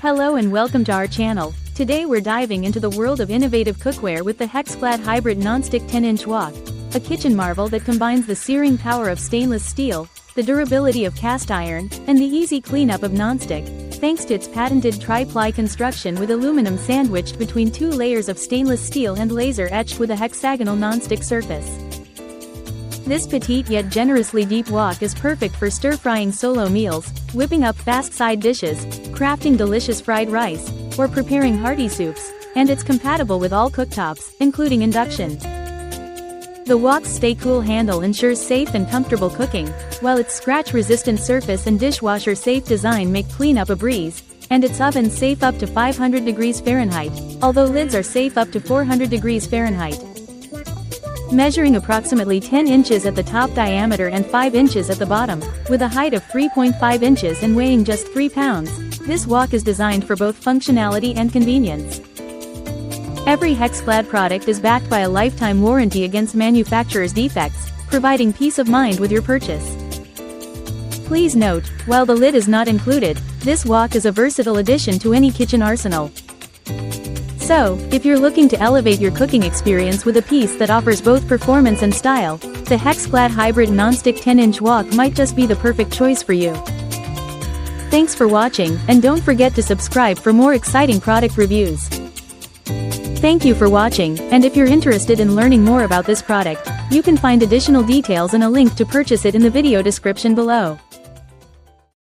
Hello and welcome to our channel. Today we're diving into the world of innovative cookware with the HexClad Hybrid Nonstick 10-inch wok. A kitchen marvel that combines the searing power of stainless steel, the durability of cast iron, and the easy cleanup of nonstick, thanks to its patented tri-ply construction with aluminum sandwiched between two layers of stainless steel and laser-etched with a hexagonal nonstick surface. This petite yet generously deep wok is perfect for stir-frying solo meals, whipping up fast side dishes, crafting delicious fried rice, or preparing hearty soups, and it's compatible with all cooktops, including induction. The wok's stay-cool handle ensures safe and comfortable cooking, while its scratch-resistant surface and dishwasher-safe design make cleanup a breeze, and its oven safe up to 500 degrees Fahrenheit, although lids are safe up to 400 degrees Fahrenheit. Measuring approximately 10 inches at the top diameter and 5 inches at the bottom, with a height of 3.5 inches and weighing just 3 pounds, this wok is designed for both functionality and convenience. Every HexClad product is backed by a lifetime warranty against manufacturer's defects, providing peace of mind with your purchase. Please note, while the lid is not included, this wok is a versatile addition to any kitchen arsenal. So, if you're looking to elevate your cooking experience with a piece that offers both performance and style, the HexClad Hybrid Nonstick 10-inch wok might just be the perfect choice for you. Thanks for watching, and don't forget to subscribe for more exciting product reviews. Thank you for watching, and if you're interested in learning more about this product, you can find additional details and a link to purchase it in the video description below.